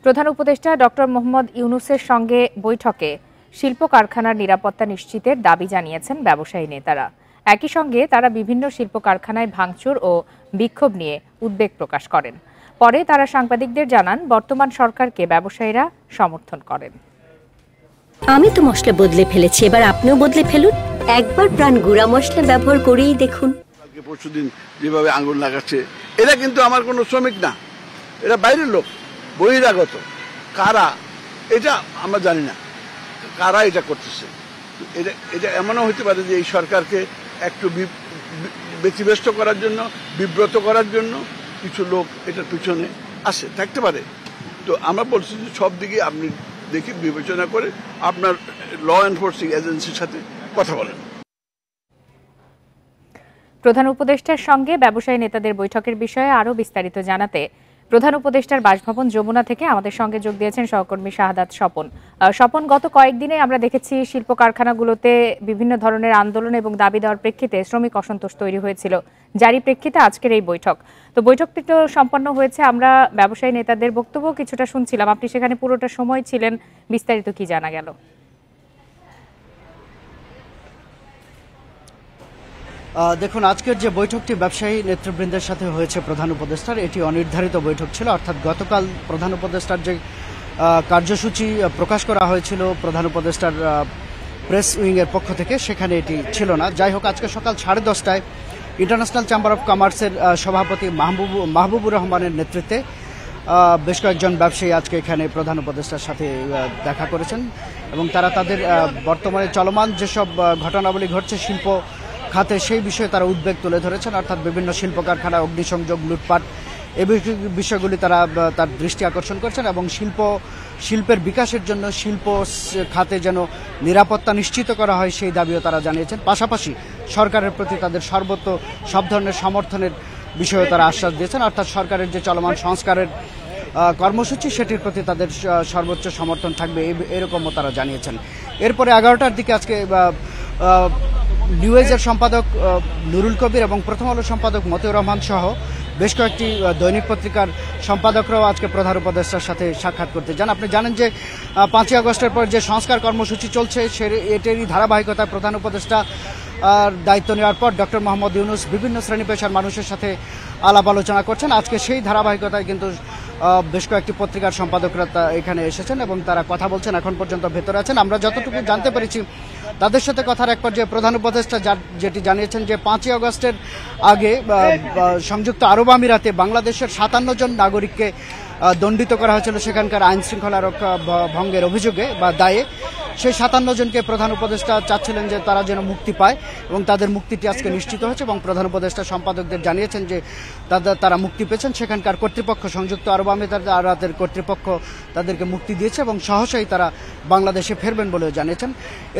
প্রধান উপদেষ্টা ডক্টর মোহাম্মদ ইউনূসের সঙ্গে বৈঠকে শিল্প কারখানার নিরাপত্তা নিশ্চিতের দাবি জানিয়েছেন ব্যবসায়ী নেতারা। একই সঙ্গে তারা বিভিন্ন শিল্প কারখানায় ভাঙচুর ও বিক্ষোভ নিয়ে উদ্বেগ প্রকাশ করেন। পরে তারা সাংবাদিকদের জানান, বর্তমান সরকারকে ব্যবসায়ীরা সমর্থন করেন। আমি তো মশলা বদলে ফেলেছি, এবার আপনিও বদলে ফেলুন। একবার প্রাণ গুঁড়া মশলা ব্যবহার করেই দেখুন। পরশুদিন যেভাবে আঙুল লাগাচ্ছে, এরা কিন্তু আমার কোনো শ্রমিক না, এরা বাইরের লোক, বহিরাগত। কারা এটা আমরা জানি না, কারা এটা করতেছে। এটা এমনও হতে পারে যে এই সরকারকে একটু ব্যতিব্যস্ত করার জন্য, বিব্রত করার জন্য কিছু লোক এটার পিছনে আসে, থাকতে পারে। তো আমরা বলছি যে সব দিকে আপনি দেখি বিবেচনা করে আপনার ল এনফোর্সিং এজেন্সির সাথে কথা বলেন। প্রধান উপদেষ্টার সঙ্গে ব্যবসায়ী নেতাদের বৈঠকের বিষয়ে আরও বিস্তারিত জানাতে প্রধান উপদেষ্টার বাসভবন যমুনা থেকে আমাদের সঙ্গে যোগ দিয়েছেন সহকর্মী শাহাদাত স্বপন। স্বপন, গত কয়েকদিনে আমরা দেখেছি শিল্প কারখানাগুলোতে বিভিন্ন ধরনের আন্দোলন এবং দাবি দেওয়ার প্রেক্ষিতে শ্রমিক অসন্তোষ তৈরি হয়েছিল, যারই প্রেক্ষিতে আজকের এই বৈঠক। তো বৈঠকটি তো সম্পন্ন হয়েছে, আমরা ব্যবসায়ী নেতাদের বক্তব্য কিছুটা শুনছিলাম, আপনি সেখানে পুরোটা সময় ছিলেন, বিস্তারিত কি জানা গেল? দেখুন, আজকের যে বৈঠকটি ব্যবসায়ী নেতৃবৃন্দের সাথে হয়েছে প্রধান উপদেষ্টার, এটি অনির্ধারিত বৈঠক ছিল। অর্থাৎ গতকাল প্রধান উপদেষ্টার যে কার্যসূচি প্রকাশ করা হয়েছিল প্রধান উপদেষ্টার প্রেস উইংয়ের পক্ষ থেকে, সেখানে এটি ছিল না। যাই হোক, আজকে সকাল 10:30টায় ইন্টারন্যাশনাল চেম্বার অফ কমার্সের সভাপতি মাহবুবুর রহমানের নেতৃত্বে বেশ কয়েকজন ব্যবসায়ী আজকে এখানে প্রধান উপদেষ্টার সাথে দেখা করেছেন এবং তারা তাদের বর্তমানে চলমান যেসব ঘটনাবলী ঘটছে শিল্প খাতে, সেই বিষয়ে তারা উদ্বেগ তুলে ধরেছেন। অর্থাৎ বিভিন্ন শিল্প কারখানায় অগ্নিসংযোগ, লুটপাট, এই বিষয়গুলি তারা তার দৃষ্টি আকর্ষণ করছেন এবং শিল্পের বিকাশের জন্য শিল্প খাতে যেন নিরাপত্তা নিশ্চিত করা হয়, সেই দাবিও তারা জানিয়েছেন। পাশাপাশি সরকারের প্রতি তাদের সর্বত্র সব ধরনের সমর্থনের বিষয়েও তারা আশ্বাস দিয়েছেন। অর্থাৎ সরকারের যে চলমান সংস্কারের কর্মসূচি, সেটির প্রতি তাদের সর্বোচ্চ সমর্থন থাকবে, এরকমও তারা জানিয়েছেন। এরপরে 11টার দিকে আজকে নিউজের সম্পাদক নুরুল কবির এবং প্রথম আলো সম্পাদক মতিউর রহমান সহ বেশ কয়েকটি দৈনিক পত্রিকার সম্পাদকরাও আজকে প্রধান উপদেষ্টার সাথে সাক্ষাৎ করতে যান। আপনি জানেন যে 5ই আগস্টের পর যে সংস্কার কর্মসূচি চলছে, এটারই ধারাবাহিকতায় প্রধান উপদেষ্টা দায়িত্ব নেওয়ার পর ডক্টর মোহাম্মদ ইউনূস বিভিন্ন শ্রেণী পেশার মানুষের সাথে আলাপ আলোচনা করছেন। আজকে সেই ধারাবাহিকতায় কিন্তু বেশ কয়েকটি পত্রিকার সম্পাদকরা এখানে এসেছেন এবং তারা কথা বলছেন, এখন পর্যন্ত ভেতরে আছেন। আমরা যতটুকু জানতে পেরেছি, তাদের সাথে কথার এক পর্যায়ে প্রধান উপদেষ্টা যেটি জানিয়েছেন যে 5ই আগস্টের আগে সংযুক্ত আরব আমিরাতে বাংলাদেশের 57 জন নাগরিককে দণ্ডিত করা হয়েছিল সেখানকার আইন শৃঙ্খলা রক্ষা ভঙ্গের অভিযোগে বা দায়ে। সেই 57 জনকে প্রধান উপদেষ্টা চাচ্ছিলেন যে তারা যেন মুক্তি পায় এবং তাদের মুক্তিটি আজকে নিশ্চিত হয়েছে এবং প্রধান উপদেষ্টা সম্পাদকদের জানিয়েছেন যে তারা মুক্তি পেয়েছেন। সেখানকার কর্তৃপক্ষ, সংযুক্ত আরব আমিরাতের কর্তৃপক্ষ তাদেরকে মুক্তি দিয়েছে এবং সহসাই তারা বাংলাদেশে ফিরবেন বলেও জানিয়েছেন।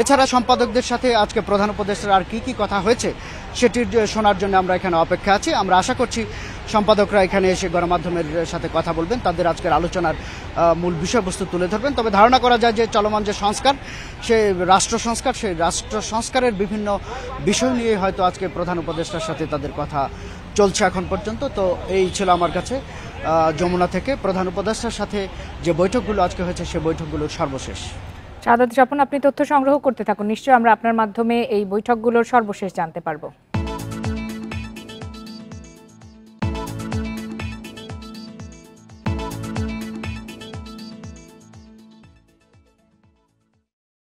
এছাড়া সম্পাদকদের সাথে আজকে প্রধান উপদেষ্টার আর কি কথা হয়েছে সেটির শোনার জন্য আমরা এখানে অপেক্ষা আছি। আমরা আশা করছি সম্পাদকরা এখানে এসে গণমাধ্যমের সাথে কথা বলবেন, তাদের আজকের আলোচনার মূল বিষয়বস্তু তুলে ধরবেন। তবে ধারণা করা যায় যে চলমান যে সংস্কার, সেই রাষ্ট্র সংস্কারের বিভিন্ন বিষয় নিয়ে হয়তো আজকে প্রধান উপদেষ্টার সাথে তাদের কথা চলছে এখন পর্যন্ত। তো এই ছিল আমার কাছে যমুনা থেকে প্রধান উপদেষ্টার সাথে যে বৈঠকগুলো আজকে হয়েছে, সেই বৈঠকগুলোর সর্বশেষ। শাহাদাত স্বপন, আপনি তথ্য সংগ্রহ করতে থাকুন, নিশ্চয়ই আমরা আপনার মাধ্যমে এই বৈঠকগুলোর সর্বশেষ জানতে পারবো।